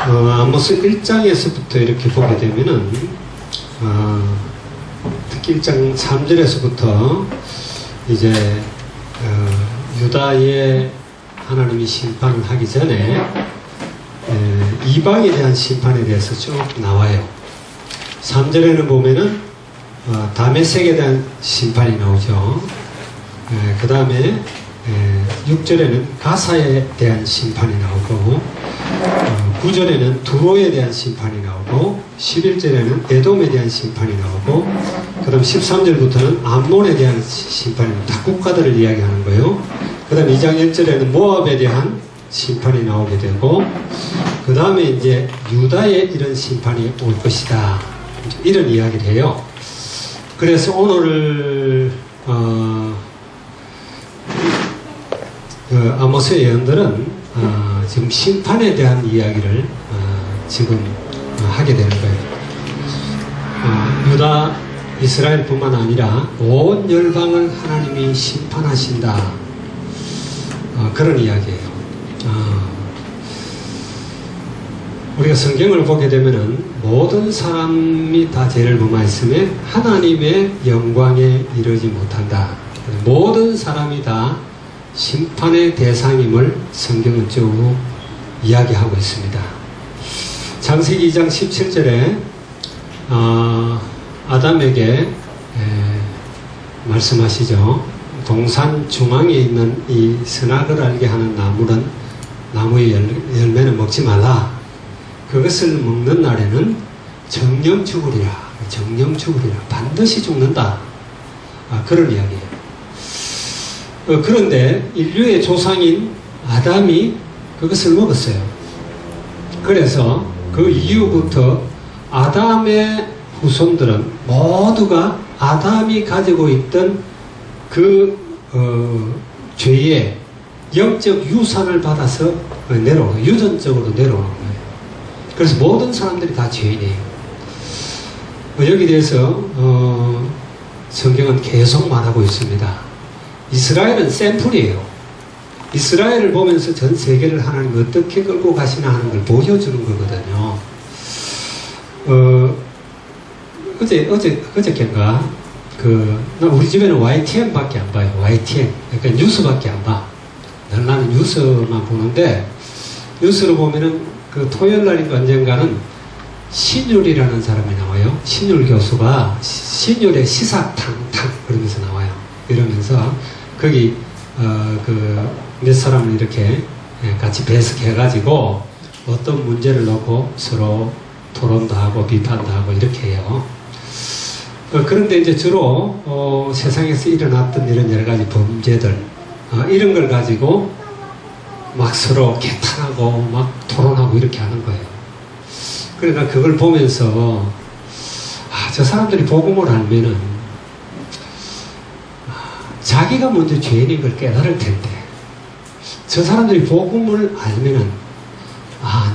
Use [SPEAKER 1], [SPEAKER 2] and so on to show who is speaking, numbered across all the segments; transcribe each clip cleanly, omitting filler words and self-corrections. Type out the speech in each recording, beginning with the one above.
[SPEAKER 1] 아모스 1장에서부터 이렇게 보게 되면은, 특히 1장 3절에서부터 이제, 유다의 하나님이 심판을 하기 전에, 이방에 대한 심판에 대해서 쭉 나와요. 3절에는 보면은, 다메섹에 대한 심판이 나오죠. 그 다음에 6절에는 가사에 대한 심판이 나오고 9절에는 두로에 대한 심판이 나오고 11절에는 에돔에 대한 심판이 나오고 그 다음 13절부터는 암몬에 대한 심판이 다 국가들을 이야기하는 거예요. 그 다음 2장 1절에는 모압에 대한 심판이 나오게 되고 그 다음에 이제 유다에 이런 심판이 올 것이다, 이런 이야기를 해요. 그래서 오늘 아모스 예언들은 지금 심판에 대한 이야기를 지금 하게 되는 거예요. 유다, 이스라엘뿐만 아니라 온 열방을 하나님이 심판하신다, 그런 이야기예요. 우리가 성경을 보게 되면은 모든 사람이 다 죄를 범하였음에 하나님의 영광에 이르지 못한다. 모든 사람이 다 심판의 대상임을 성경은 쭉 이야기하고 있습니다. 창세기 2장 17절에 아담에게 말씀하시죠. 동산 중앙에 있는 이 선악을 알게 하는 나무의 열매는 먹지 말라. 그것을 먹는 날에는 정령 죽으리라. 정령 죽으리라. 반드시 죽는다. 그런 이야기예요. 그런데 인류의 조상인 아담이 그것을 먹었어요. 그래서 그 이후부터 아담의 후손들은 모두가 아담이 가지고 있던 그 죄의 영적 유산을 받아서 유전적으로 내려오는 거예요. 그래서 모든 사람들이 다 죄인이에요. 여기 대해서 성경은 계속 말하고 있습니다. 이스라엘은 샘플이에요. 이스라엘을 보면서 전 세계를 하나님 어떻게 끌고 가시나 하는 걸 보여주는 거거든요. 어저께인가 우리 집에는 YTN밖에 안 봐요. YTN. 그러니까 뉴스밖에 안 봐. 나는 뉴스만 보는데, 뉴스로 보면은 그 토요일 날인가 언젠가는 신율이라는 사람이 나와요. 신율 교수가 신율의 시사탕탕 그러면서 나와요. 이러면서 거기 몇 사람을 이렇게 같이 배석해가지고 어떤 문제를 놓고 서로 토론도 하고 비판도 하고 이렇게 해요. 그런데 이제 주로 세상에서 일어났던 이런 여러 가지 범죄들 이런 걸 가지고 막 서로 개탄하고 막 토론하고 이렇게 하는 거예요. 그러니까 그걸 보면서 저 사람들이 복음을 알면은 자기가 먼저 죄인인 걸 깨달을 텐데, 저 사람들이 복음을 알면은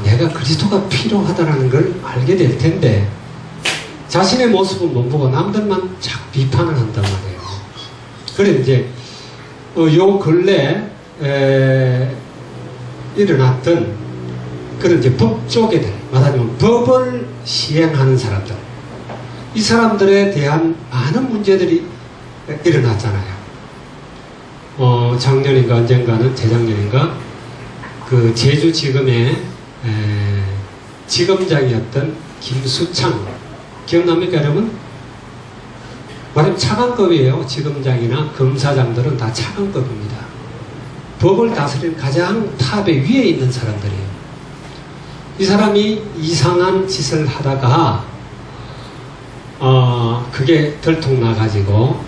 [SPEAKER 1] 내가 그리스도가 필요하다라는 걸 알게 될 텐데 자신의 모습은 못 보고 남들만 자꾸 비판을 한단 말이에요. 그래 이제 요 근래 일어났던 그런 이제 법조계들, 말하자면 법을 시행하는 사람들, 이 사람들에 대한 많은 문제들이 일어났잖아요. 작년인가 언젠가는 재작년인가 그 제주지검의 지검장이었던 김수창 기억납니까 여러분? 말하자면 차관급이에요. 지검장이나 검사장들은 다 차관급입니다. 법을 다스리는 가장 탑에 위에 있는 사람들이에요. 이 사람이 이상한 짓을 하다가 그게 들통나가지고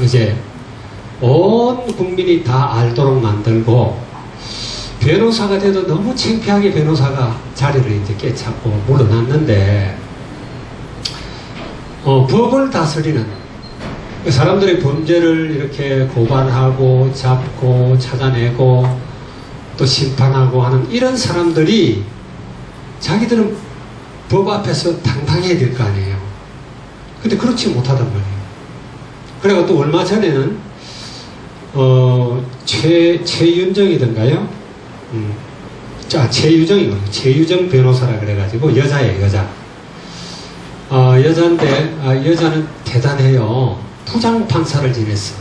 [SPEAKER 1] 이제 온 국민이 다 알도록 만들고, 변호사가 돼도 너무 창피하게 변호사가 자리를 이제 깨찾고 물러났는데, 법을 다스리는 사람들의 범죄를 이렇게 고발하고 잡고 찾아내고 또 심판하고 하는 이런 사람들이 자기들은 법 앞에서 당당해야 될 거 아니에요. 근데 그렇지 못하단 말이에요. 그리고 또 얼마 전에는 최윤정이던가요? 최유정이거든요. 최유정 변호사라 그래가지고 여자예요, 여자. 여자인데 여자는 대단해요. 부장판사를 지냈어.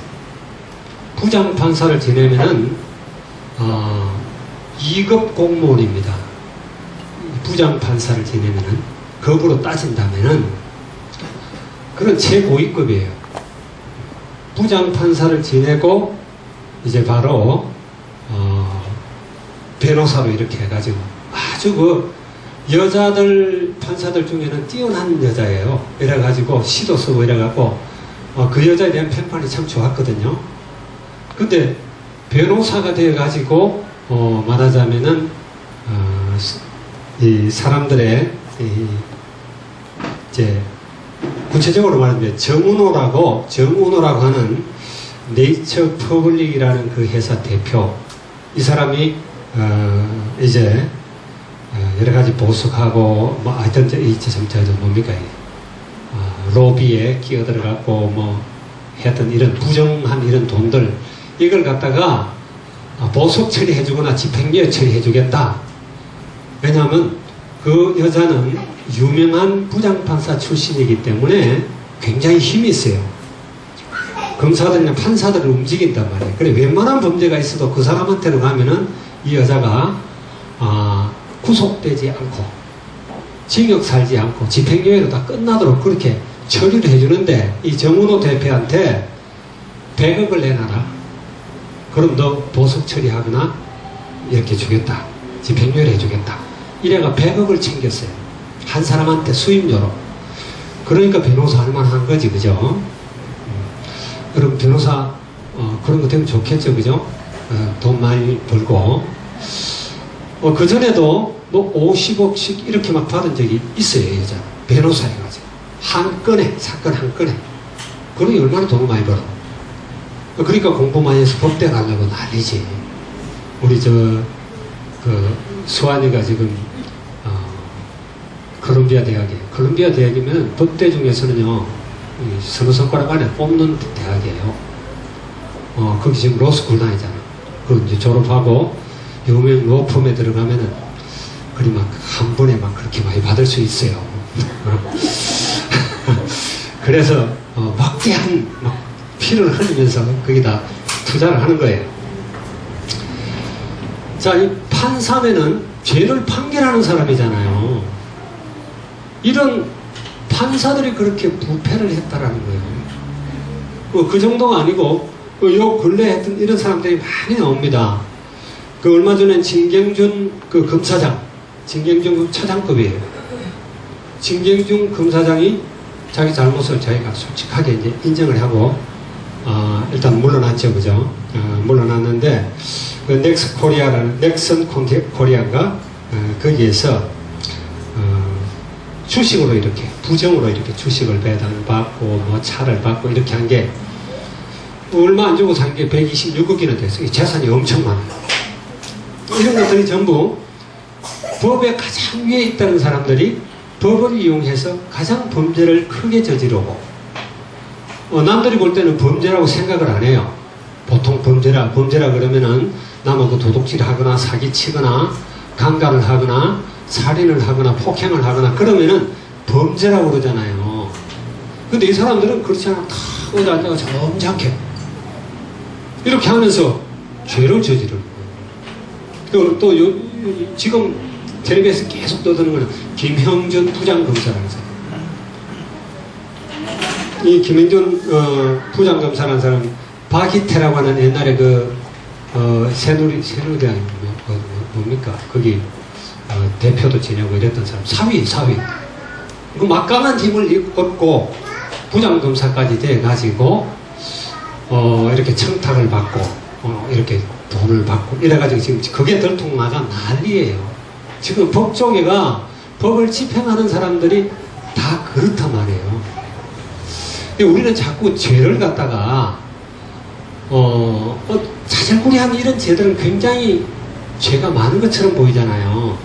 [SPEAKER 1] 부장판사를 지내면은 2급 공무원입니다. 부장판사를 지내면은 급으로 따진다면은 그런 최고위급이에요. 부장판사를 지내고 이제 바로 변호사로 이렇게 해가지고 아주 그 여자들 판사들 중에는 뛰어난 여자예요. 이래가지고 시도 쓰고 이래갖고 그 여자에 대한 평판이 참 좋았거든요. 근데 변호사가 되어가지고 말하자면은 이 사람들의 이제 구체적으로 말하면 정운호라고 하는 네이처 퍼블릭이라는 그 회사 대표, 이 사람이 이제 여러 가지 보석하고 뭐 하여튼 뭡니까 로비에 끼어들어갖고 뭐 하여튼 이런 부정한 이런 돈들 이걸 갖다가 보석 처리해주거나 집행유예 처리해주겠다. 왜냐하면 그 여자는 유명한 부장판사 출신이기 때문에 굉장히 힘이 있어요. 검사들이나 판사들을 움직인단 말이에요. 그래 웬만한 범죄가 있어도 그 사람한테로 가면은 이 여자가 구속되지 않고 징역 살지 않고 집행유예로 다 끝나도록 그렇게 처리를 해주는데, 이 정운호 대표한테 100억을 내놔라. 그럼 너 보석 처리하거나 이렇게 주겠다. 집행유예를 해주겠다. 이래가 100억을 챙겼어요. 한 사람한테 수임료로. 그러니까 변호사 할만한 거지, 그죠? 그럼 변호사 그런 거 되면 좋겠죠, 그죠? 돈 많이 벌고. 그 전에도 뭐 50억씩 이렇게 막 받은 적이 있어요, 여자. 변호사 해가지고. 한 건에, 사건 한 건에. 그러니 얼마나 돈을 많이 벌어. 그러니까 공부 많이 해서 법대 가려고 난리지. 우리 수환이가 지금, 콜롬비아 대학이에요. 콜롬비아 대학이면 법대 중에서는요, 서너 손가락 안에 뽑는 대학이에요. 거기 지금 로스쿨 다니잖아. 그럼 이제 졸업하고 유명 로펌에 들어가면은 그리 막 한 번에 막 그렇게 많이 받을 수 있어요. 그래서 막대한 막 피를 흘리면서 거기다 투자를 하는 거예요. 자, 이 판사면은 죄를 판결하는 사람이잖아요. 이런 판사들이 그렇게 부패를 했다라는 거예요. 그 정도가 아니고 요 근래에 했던 이런 사람들이 많이 나옵니다. 그 얼마 전에 진경준 그 검사장, 진경준 차장급이에요. 진경준 검사장이 자기 잘못을 자기가 솔직하게 이제 인정을 하고 일단 물러났죠, 그죠? 물러났는데 그 넥슨 코리아가 거기에서 주식으로 이렇게 부정으로 이렇게 주식을 배당을 받고 뭐 차를 받고 이렇게 한 게 얼마 안 주고 산 게 126억이나 됐어요. 재산이 엄청 많아요. 이런 것들이 전부 법의 가장 위에 있다는 사람들이 법을 이용해서 가장 범죄를 크게 저지르고 남들이 볼 때는 범죄라고 생각을 안 해요. 보통 범죄라 그러면은 남하고 도둑질 하거나 사기치거나 강간을 하거나 살인을 하거나 폭행을 하거나 그러면은 범죄라고 그러잖아요. 근데 이 사람들은 그렇지 않아. 다 어디 앉아서 점잖게 이렇게 하면서 죄를 저지르는 거예요. 또 지금 텔레비에서 계속 떠드는 거는 김형준 부장검사라는 사람. 이 김형준 부장검사라는 사람, 박희태라고 하는 옛날에 새누리 아니면 뭡니까? 거기 대표도 지내고 이랬던 사람, 사위. 그 막강한 힘을 얻고 부장검사까지 돼가지고 이렇게 청탁을 받고 이렇게 돈을 받고 이래가지고 지금 그게 들통나가 난리예요. 지금 법조계가 법을 집행하는 사람들이 다 그렇단 말이에요. 우리는 자꾸 죄를 갖다가 자잘구레한 이런 죄들은 굉장히 죄가 많은 것처럼 보이잖아요.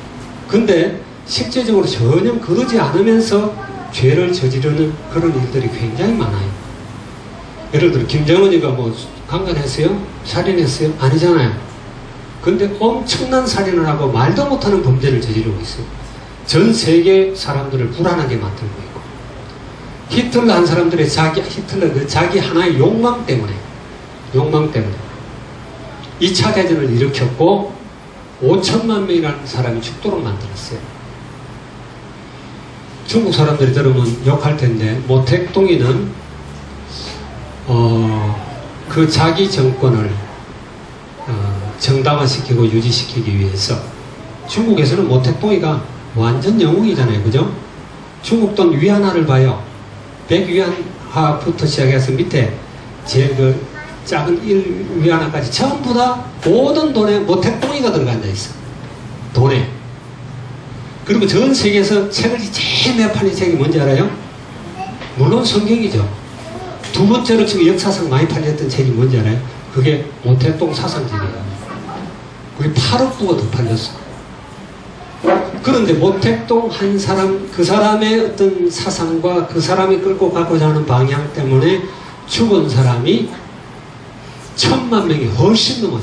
[SPEAKER 1] 근데 실제적으로 전혀 그러지 않으면서 죄를 저지르는 그런 일들이 굉장히 많아요. 예를 들어 김정은이가 뭐 강간했어요? 살인했어요? 아니잖아요. 근데 엄청난 살인을 하고 말도 못하는 범죄를 저지르고 있어요. 전 세계 사람들을 불안하게 만들고 있고, 히틀러 한 사람들의 히틀러 그 자기 하나의 욕망 때문에 2차 대전을 일으켰고 5천만 명이라는 사람이 죽도록 만들었어요. 중국 사람들이 들으면 욕할 텐데, 모택동이는 그 자기 정권을 정당화시키고 유지시키기 위해서, 중국에서는 모택동이가 완전 영웅이잖아요. 그죠? 중국 돈 위안화를 봐요. 100위안화부터 시작해서 밑에 제일 그 작은 1위안화까지 전부 다 모든 돈에 모택동이가 들어가 앉아있어. 돈에. 그리고 전 세계에서 책을 제일 많이 팔린 책이 뭔지 알아요? 물론 성경이죠. 두 번째로 지금 역사상 많이 팔렸던 책이 뭔지 알아요? 그게 모택동 사상집이에요. 그게 8억 부가 더 팔렸어. 그런데 모택동 한 사람, 그 사람의 어떤 사상과 그 사람이 끌고 가고자 하는 방향 때문에 죽은 사람이 1000만 명이 훨씬 넘어요.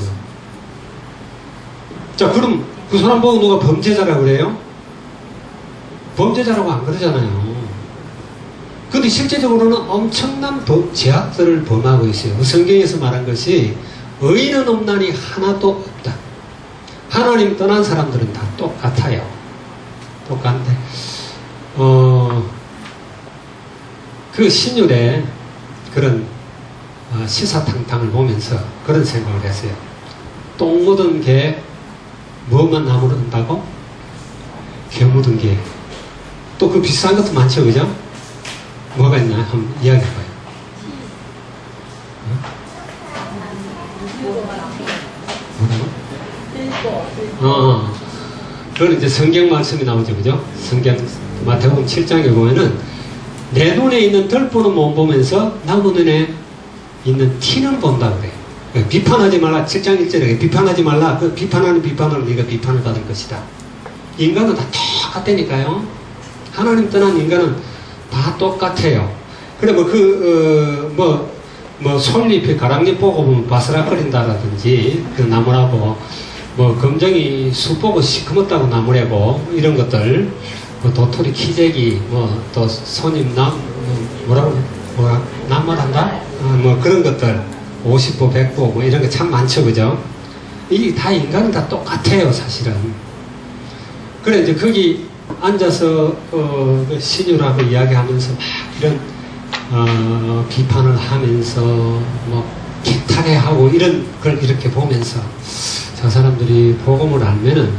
[SPEAKER 1] 자, 그럼 그 사람 보고 누가 범죄자라고 그래요? 범죄자라고 안 그러잖아요. 근데 실제적으로는 엄청난 죄악들을 범하고 있어요. 성경에서 말한 것이 의인은 없나니 하나도 없다. 하나님 떠난 사람들은 다 똑같아요. 똑같은데 그 신율의 그런 시사탕탕을 보면서 그런 생각을 했어요. 똥 묻은 개 뭐만 나무른다고? 개 묻은 개. 또 그 비슷한 것도 많죠, 그죠? 뭐가 있나 한번 이야기해봐요. 뭐라고? 그건 이제 성경 말씀이 나오죠, 그죠? 성경 마태복음 7장에 보면은 내 눈에 있는 덜보는 못 보면서 나무 눈에 있는 티는 본다 그래요. 비판하지 말라. 7장 1절에 비판하지 말라. 그 비판하는 비판으로 네가 비판을 받을 것이다. 인간은 다 똑같다니까요. 하나님 떠난 인간은 다 똑같아요. 그래 솔잎이 가랑잎 보고 보면 바스락거린다라든지 그 나무라고 검정이 숲 보고 시커멓다고 나무래고 이런 것들, 도토리 키재기 또 손님 나무란다? 그런 것들 50보 100보 이런 거 참 많죠, 그죠? 이게 다 인간은 다 똑같아요, 사실은. 그래 이제 거기 앉아서 그 신유라고 이야기하면서 막 이런 비판을 하면서 기타래하고 이런 걸 이렇게 보면서 저 사람들이 복음을 알면은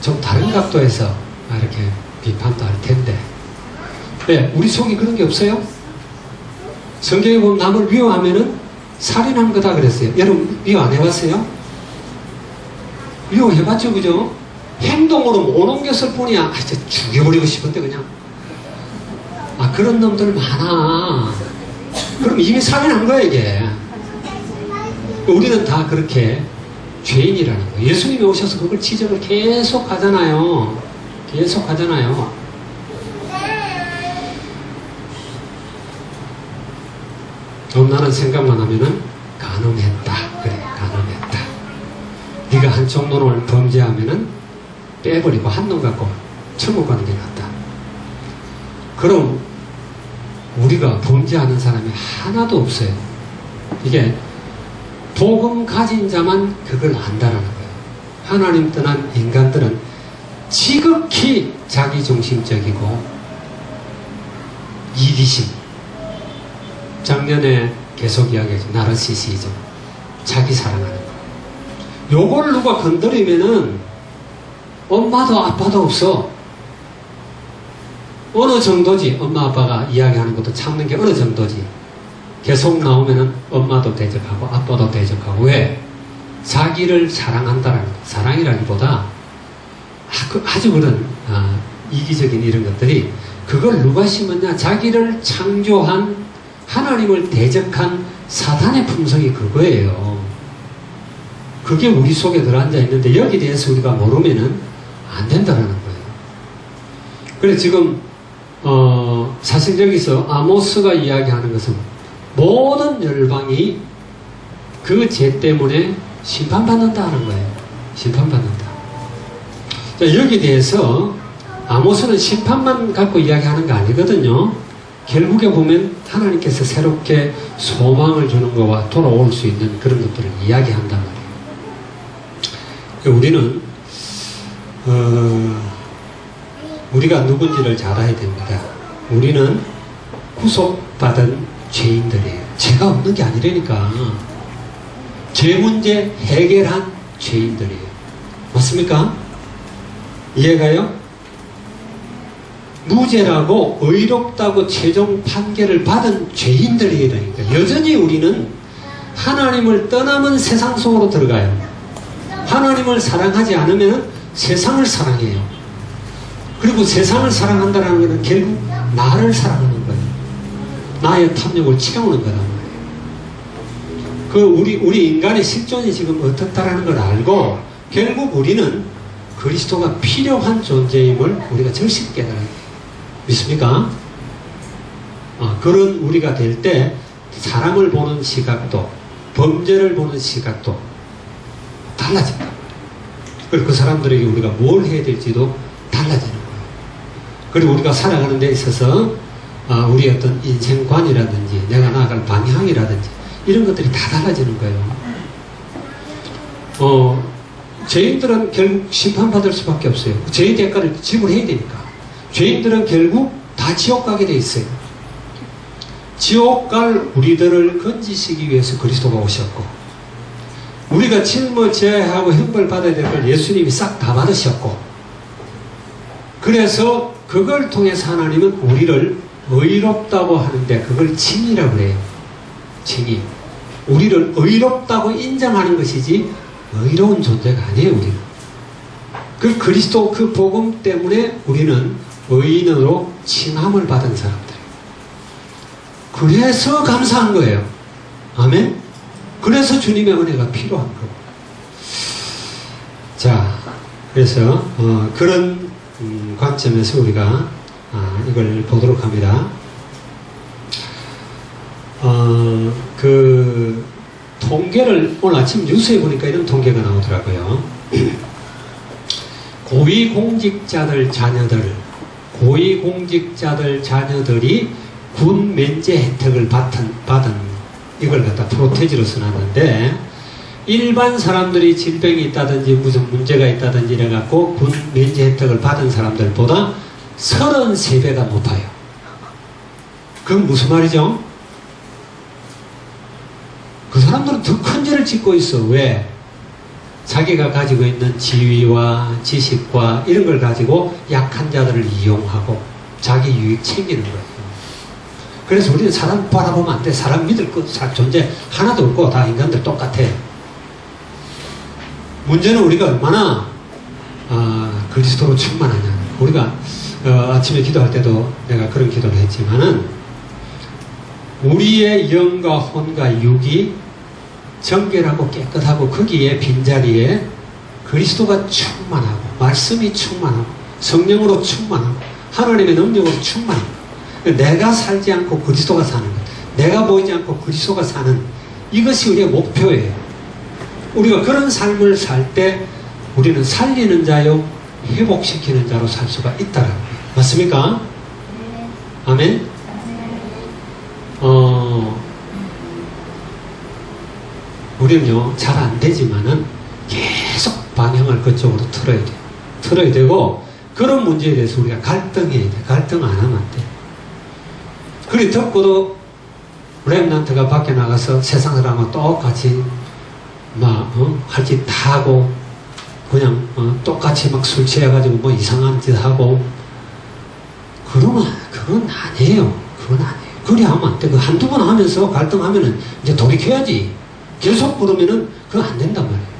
[SPEAKER 1] 좀 다른 각도에서 이렇게 비판도 할 텐데, 왜 우리 속에 그런 게 없어요? 성경에 보면 남을 미워하면은 살인한 거다 그랬어요. 여러분 미워 안 해봤어요? 미워해봤죠, 그죠? 행동으로 못 옮겼을 뿐이야. 진짜 죽여버리고 싶은데 그냥. 그런 놈들 많아. 그럼 이미 살인한 거야 이게. 우리는 다 그렇게 죄인이라는 거예요. 예수님이 오셔서 그걸 지적을 계속 하잖아요. 계속 하잖아요. 나는 생각만 하면은 간음했다. 그래, 간음했다. 네가 한쪽 눈을 범죄하면은 빼버리고 한 눈 갖고 천국 가는 게 낫다. 그럼 우리가 범죄하는 사람이 하나도 없어요. 이게 복음 가진 자만 그걸 안다라는 거예요. 하나님 떠난 인간들은 지극히 자기중심적이고 이기심, 작년에 계속 이야기했죠. 나르시시즘, 자기 사랑하는 거. 요걸 누가 건드리면은 엄마도 아빠도 없어. 어느 정도지. 엄마 아빠가 이야기하는 것도 참는 게 어느 정도지. 계속 나오면은 엄마도 대적하고 아빠도 대적하고. 왜? 자기를 사랑한다라는 거. 사랑이라기보다 아주 그런 이기적인 이런 것들이, 그걸 누가 심었냐? 자기를 창조한 하나님을 대적한 사단의 품성이 그거예요. 그게 우리 속에 들어앉아 있는데 여기에 대해서 우리가 모르면은 안 된다는 거예요. 그래 지금 사실 여기서 아모스가 이야기하는 것은 모든 열방이 그 죄 때문에 심판받는다는 거예요. 심판받는다. 자, 여기에 대해서 아모스는 심판만 갖고 이야기하는 거 아니거든요. 결국에 보면 하나님께서 새롭게 소망을 주는 것과 돌아올 수 있는 그런 것들을 이야기한단 말이에요. 우리는 우리가 누군지를 잘 알아야 됩니다. 우리는 구속받은 죄인들이에요. 죄가 없는 게 아니라니까. 죄 문제 해결한 죄인들이에요. 맞습니까? 이해가요? 무죄라고 의롭다고 최종 판결을 받은 죄인들이라니까. 여전히 우리는 하나님을 떠나면 세상 속으로 들어가요. 하나님을 사랑하지 않으면 세상을 사랑해요. 그리고 세상을 사랑한다는 것은 결국 나를 사랑하는 거예요. 나의 탐욕을 채우는 거란 말이에요. 우리 인간의 실존이 지금 어떻다라는 걸 알고 결국 우리는 그리스도가 필요한 존재임을 우리가 절실히 깨달아야 돼요. 믿습니까? 그런 우리가 될 때 사람을 보는 시각도 범죄를 보는 시각도 달라진다. 그리고 그 사람들에게 우리가 뭘 해야 될지도 달라지는 거예요. 그리고 우리가 살아가는 데 있어서 우리의 어떤 인생관이라든지 내가 나아갈 방향이라든지 이런 것들이 다 달라지는 거예요. 죄인들은 결국 심판받을 수밖에 없어요. 죄의 대가를 지불해야 되니까. 죄인들은 결국 다 지옥 가게 돼 있어요. 지옥 갈 우리들을 건지시기 위해서 그리스도가 오셨고, 우리가 짊어져야 형벌 받아야 될 걸 예수님이 싹 다 받으셨고, 그래서 그걸 통해서 하나님은 우리를 의롭다고 하는데 그걸 칭이라고 그래요. 칭이. 우리를 의롭다고 인정하는 것이지 의로운 존재가 아니에요. 우리는. 그 그리스도 그 복음 때문에 우리는 의인으로 칭함을 받은 사람들이에요. 그래서 감사한 거예요. 아멘? 그래서 주님의 은혜가 필요한 거고. 자, 그래서 그런 관점에서 우리가 이걸 보도록 합니다. 그 통계를 오늘 아침 뉴스에 보니까 이런 통계가 나오더라고요. 고위공직자들 자녀들이 군 면제 혜택을 받은 이걸 갖다 프로테지로 써놨는데, 일반 사람들이 질병이 있다든지 무슨 문제가 있다든지 이래갖고 군 면제 혜택을 받은 사람들보다 33배가 높아요. 그건 무슨 말이죠? 그 사람들은 더 큰 죄를 짓고 있어. 왜? 자기가 가지고 있는 지위와 지식과 이런 걸 가지고 약한 자들을 이용하고 자기 유익 챙기는 거예요. 그래서 우리는 사람 바라보면 안 돼. 사람 믿을 존재 하나도 없고 다 인간들 똑같아. 문제는 우리가 얼마나 그리스도로 충만하냐. 우리가 아침에 기도할 때도 내가 그런 기도를 했지만은, 우리의 영과 혼과 육이 정결하고 깨끗하고 거기에 빈자리에 그리스도가 충만하고 말씀이 충만하고 성령으로 충만하고 하나님의 능력으로 충만합니다. 내가 살지 않고 그리스도가 사는 것, 내가 보이지 않고 그리스도가 사는, 이것이 우리의 목표예요. 우리가 그런 삶을 살 때 우리는 살리는 자요 회복시키는 자로 살 수가 있다라는 거예요. 맞습니까? 아멘? 우리는요, 잘 안 되지만은 계속 방향을 그쪽으로 틀어야 돼요. 틀어야 되고, 그런 문제에 대해서 우리가 갈등해야 돼. 갈등 안 하면 안 돼. 그리 덮고도 렘넌트가 밖에 나가서 세상 사람과 똑같이 할 짓 다 하고, 그냥 똑같이 막 술 취해가지고 뭐 이상한 짓 하고, 그건 아니에요. 그건 아니에요. 그리 하면 안 돼. 그 한두 번 하면서 갈등하면은 이제 돌이켜야지. 계속 그러면은 그건 안 된단 말이에요.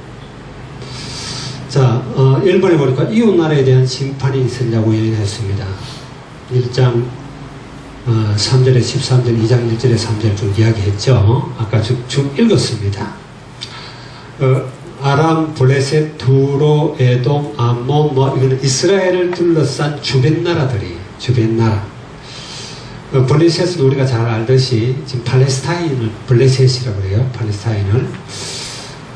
[SPEAKER 1] 자, 1번에 보니까 이웃나라에 대한 심판이 있으려고 예언했습니다. 1장 3절에 13절, 2장 1절에 3절 좀 이야기했죠. 아까 쭉 읽었습니다. 아람, 블레셋, 두로, 에돔, 암몬, 이거는 이스라엘을 둘러싼 주변 나라들이에요. 주변 나라. 블레셋은 우리가 잘 알듯이 지금 팔레스타인을 블레셋이라고 그래요. 팔레스타인을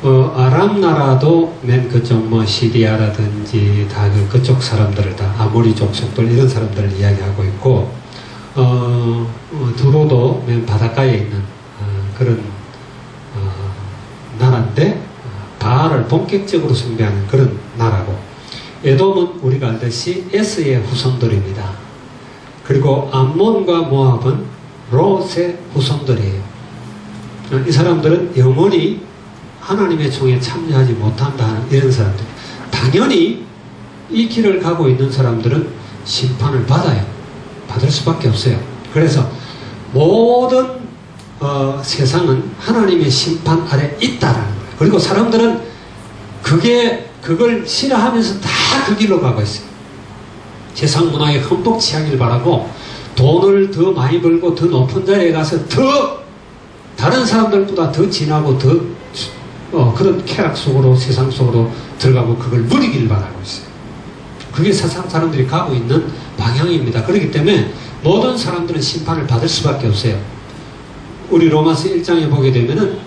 [SPEAKER 1] 아랍 나라도 맨 그쪽 뭐 시리아라든지 다 그쪽 사람들을 다 아모리 족속들 이런 사람들을 이야기하고 있고, 두로도 맨 바닷가에 있는 그런 나라인데 바알을 본격적으로 숭배하는 그런 나라고, 에돔은 우리가 알듯이 에스의 후손들입니다. 그리고 암몬과 모압은 롯의 후손들이에요. 이 사람들은 영원히 하나님의 총에 참여하지 못한다, 이런 사람들. 당연히 이 길을 가고 있는 사람들은 심판을 받아요. 받을 수밖에 없어요. 그래서 모든 세상은 하나님의 심판 아래 있다라는 거예요. 그리고 사람들은 그걸 싫어하면서 다 그 길로 가고 있어요. 세상 문화에 흠뻑 취하길 바라고 돈을 더 많이 벌고 더 높은 자리에 가서 더 다른 사람들보다 더 진하고 더 그런 쾌락 속으로, 세상 속으로 들어가고 그걸 누리길 바라고 있어요. 그게 세상 사람들이 가고 있는 방향입니다. 그렇기 때문에 모든 사람들은 심판을 받을 수밖에 없어요. 우리 로마서 1장에 보게 되면은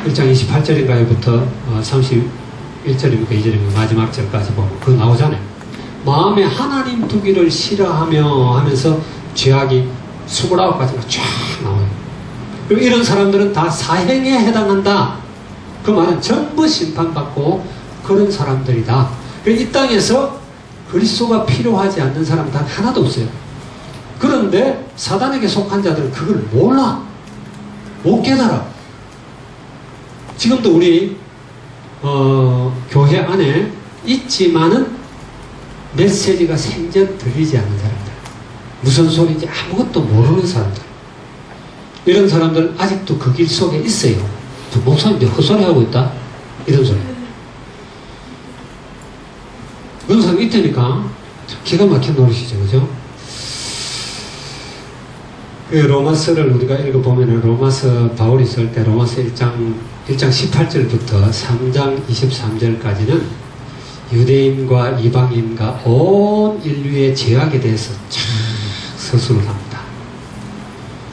[SPEAKER 1] 1장 28절인가요부터 31절입니까 2절입니까 마지막 절까지 보면 그거 나오잖아요. 마음에 하나님 두기를 싫어하며 하면서 죄악이 29가지가 쫙 나와요. 그리고 이런 사람들은 다 사형에 해당한다. 그 말은 전부 심판받고 그런 사람들이다. 이 땅에서 그리스도가 필요하지 않는 사람은 단 하나도 없어요. 그런데 사단에게 속한 자들은 그걸 몰라. 못 깨달아. 지금도 우리 교회 안에 있지만은 메시지가 생전 들리지 않는 사람들, 무슨 소리인지 아무것도 모르는 사람들, 이런 사람들 아직도 그 길 속에 있어요. 저 목사님 헛소리하고 있다? 이런 소리. 그런 사람이 있다니까. 기가 막힌 노릇이죠. 그죠? 그 로마서를 우리가 읽어보면 로마서 바울이 쓸 때 로마서 1장 18절부터 3장 23절까지는 유대인과 이방인과 온 인류의 죄악에 대해서 쫙 서술을 합니다.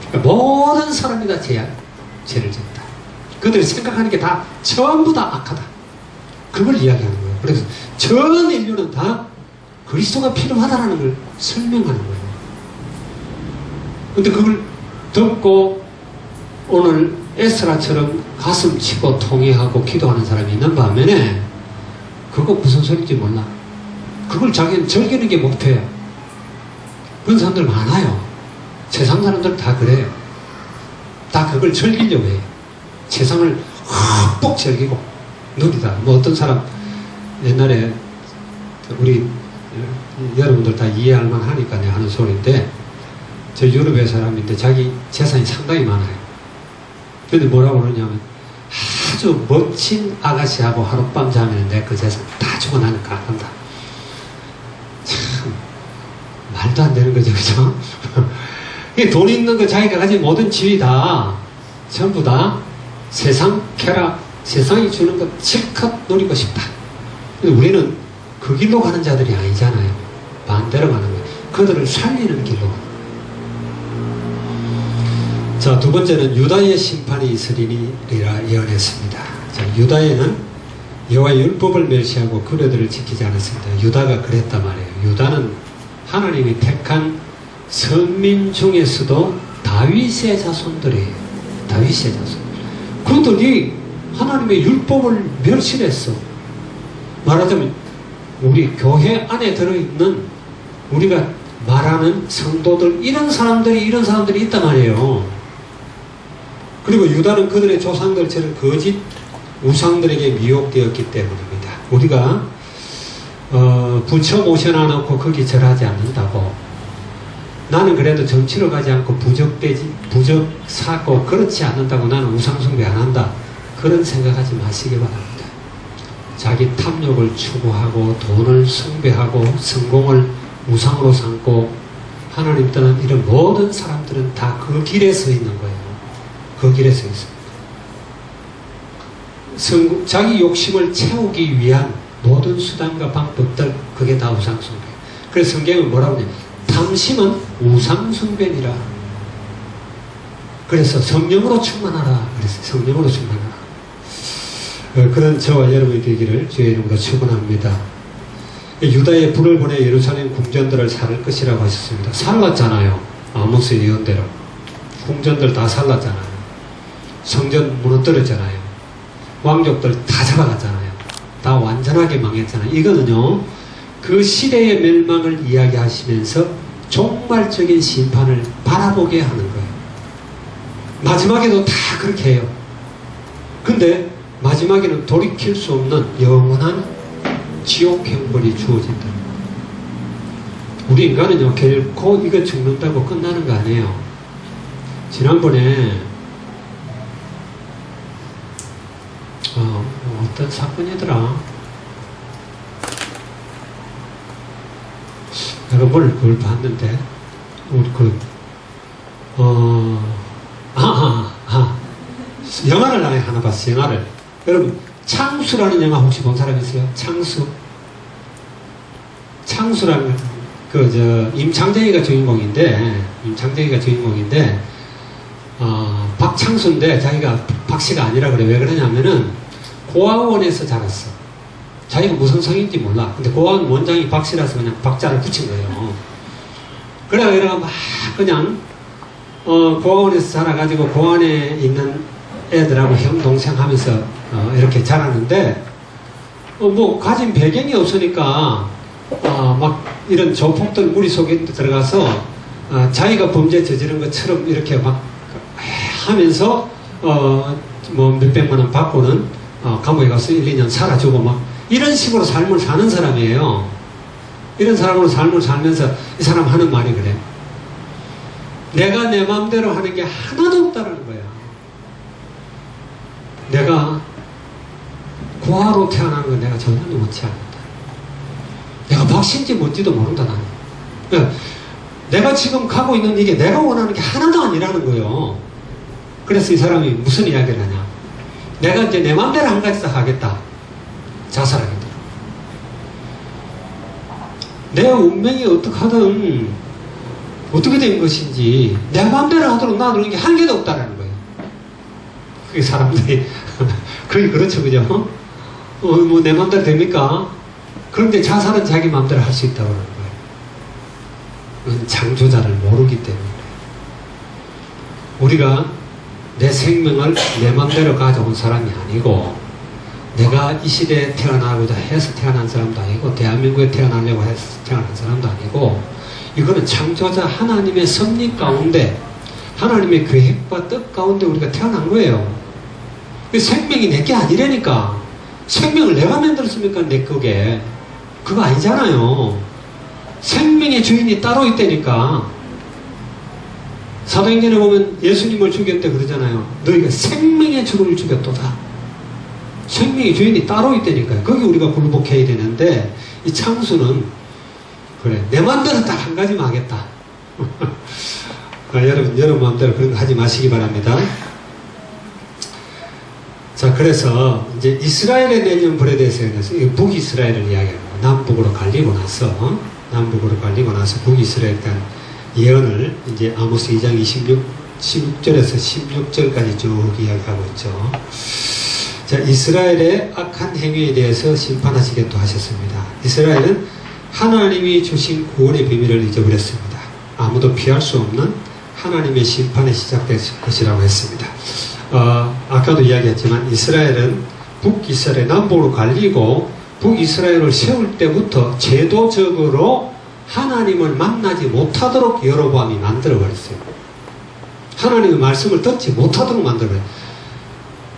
[SPEAKER 1] 그러니까 모든 사람이 다 죄를 짓다. 그들이 생각하는 게 다 전부 다 악하다. 그걸 이야기하는 거예요. 그래서 전 인류는 다 그리스도가 필요하다는 걸 설명하는 거예요. 근데 그걸 듣고 오늘 에스라처럼 가슴 치고 통회하고 기도하는 사람이 있는 반면에 그거 무슨 소리인지 몰라. 그걸 자기는 즐기는 게 목표야. 그런 사람들 많아요. 세상 사람들 다 그래요. 다 그걸 즐기려고 해요. 세상을 흠뻑 즐기고 누리다. 뭐 어떤 사람 옛날에 우리 여러분들 다 이해할 만하니까 내가 하는 소리인데, 저 유럽의 사람인데 자기 재산이 상당히 많아요. 근데 뭐라고 그러냐면 아주 멋진 아가씨하고 하룻밤 자면 내 그 재산 다 주고 나는 간다. 참 말도 안 되는 거죠. 그죠? 돈 있는 거 자기가 가진 모든 지위 다 전부 다 세상 쾌락, 세상이 주는 것 실컷 누리고 싶다. 근데 우리는 그 길로 가는 자들이 아니잖아요. 반대로 가는 거예요. 그들을 살리는 길로 가는 거예요. 자, 두 번째는 유다의 심판이 있으리라 예언했습니다. 자, 유다에는 여호와의 율법을 멸시하고 규례들을 지키지 않았습니다. 유다가 그랬단 말이에요. 유다는 하나님이 택한 선민 중에서도 다윗의 자손들이에요. 다윗의 자손. 그들이 하나님의 율법을 멸시했어. 말하자면 우리 교회 안에 들어있는 우리가 말하는 성도들, 이런 사람들이 있단 말이에요. 그리고 유다는 그들의 조상들처럼 거짓 우상들에게 미혹되었기 때문입니다. 우리가 부처 모셔놔 놓고 거기 절하지 않는다고, 나는 그래도 정치로 가지 않고 부적 사고 그렇지 않는다고 나는 우상숭배 안 한다, 그런 생각하지 마시기 바랍니다. 자기 탐욕을 추구하고 돈을 숭배하고 성공을 우상으로 삼고 하나님 떠난 이런 모든 사람들은 다 그 길에 서 있는 거예요. 그 길에 서 있습니다. 자기 욕심을 채우기 위한 모든 수단과 방법들, 그게 다 우상숭배. 그래서 성경은 뭐라고 하냐면 탐심은 우상숭배니라. 그래서 성령으로 충만하라. 그래서 성령으로 충만하라. 그런 저와 여러분이 되기를 주의 이름으로 축원합니다. 유다의 불을 보내 예루살렘 궁전들을 살릴 것이라고 하셨습니다. 살랐잖아요. 아모스 예언대로. 궁전들 다 살랐잖아요. 성전 무너뜨렸잖아요. 왕족들 다 잡아갔잖아요. 다 완전하게 망했잖아요. 이거는요, 그 시대의 멸망을 이야기하시면서 종말적인 심판을 바라보게 하는 거예요. 마지막에도 다 그렇게 해요. 근데 마지막에는 돌이킬 수 없는 영원한 지옥 형벌이 주어진다. 우리 인간은요, 결코 이거 죽는다고 끝나는 거 아니에요. 지난번에 어떤 사건이더라. 여러 번을 그걸 봤는데, 영화를 하나 봤어요. 영화를. 여러분, 창수라는 영화 혹시 본 사람 있어요? 창수라는, 임창정이가 주인공인데, 박창수인데, 자기가 박씨가 아니라 그래. 왜 그러냐면은, 고아원에서 자랐어. 자기가 무슨 성인지 몰라. 근데 고아원 원장이 박씨라서 그냥 박자를 붙인 거예요. 그래가 막 그냥, 고아원에서 자라가지고 고아원에 있는 애들하고 형, 동생 하면서, 이렇게 자라는데, 뭐, 가진 배경이 없으니까, 막, 이런 조폭들 무리 속에 들어가서, 자기가 범죄 저지른 것처럼 이렇게 막 하면서, 뭐, 몇백만 원 받고는, 감옥에 가서 1, 2년 살아주고 막, 이런 식으로 삶을 사는 사람이에요. 이런 사람으로 삶을 살면서 이 사람 하는 말이 그래. 내가 내 마음대로 하는 게 하나도 없다는 거야. 내가 고아로 태어난 건 내가 전혀 원치 않는다. 내가 박씨인지 뭔지도 모른다, 나는. 그러니까 내가 지금 가고 있는 이게 내가 원하는 게 하나도 아니라는 거예요. 그래서 이 사람이 무슨 이야기를 하냐. 내가 이제 내 마음대로 한 가지 다 하겠다. 자살하겠다. 내 운명이 어떻게 된 것인지 내 마음대로 하도록 놔두는 게 한 개도 없다라는 거예요. 그게 사람들이 그게 그렇죠, 그죠? 뭐 내 마음대로 됩니까? 그런데 자살은 자기 마음대로 할 수 있다고 하는 거예요. 그건 창조자를 모르기 때문에. 우리가 내 생명을 내 마음대로 가져온 사람이 아니고, 내가 이 시대에 태어나고자 해서 태어난 사람도 아니고, 대한민국에 태어나려고 해서 태어난 사람도 아니고, 이거는 창조자 하나님의 섭리 가운데, 하나님의 계획과 뜻 가운데 우리가 태어난 거예요. 생명이 내게 아니라니까. 생명을 내가 만들었습니까? 내 거게. 그거 아니잖아요. 생명의 주인이 따로 있다니까. 사도행전에 보면 예수님을 죽였대 그러잖아요. 너희가 생명의 주를 죽였도다. 생명의 주인이 따로 있다니까요. 거기 우리가 굴복해야 되는데, 이 창수는 그래, 내 마음대로 딱 한 가지만 하겠다. 여러분 마음대로 그런 거 하지 마시기 바랍니다. 자, 그래서 이제 이스라엘의 내년 불에 대해서 북이스라엘을 이야기합니다. 남북으로 갈리고 나서 북이스라엘에 대한 예언을 이제 아모스 2장 16절에서 16절까지 쭉 이야기하고 있죠. 자, 이스라엘의 악한 행위에 대해서 심판하시겠다 하셨습니다. 이스라엘은 하나님이 주신 구원의 비밀을 잊어버렸습니다. 아무도 피할 수 없는 하나님의 심판이 시작될 것이라고 했습니다. 아까도 이야기했지만 이스라엘은 북이스라엘 남북으로 갈리고 북이스라엘을 세울 때부터 제도적으로 하나님을 만나지 못하도록 여로보암이 만들어버렸어요. 하나님의 말씀을 듣지 못하도록 만들어버려요.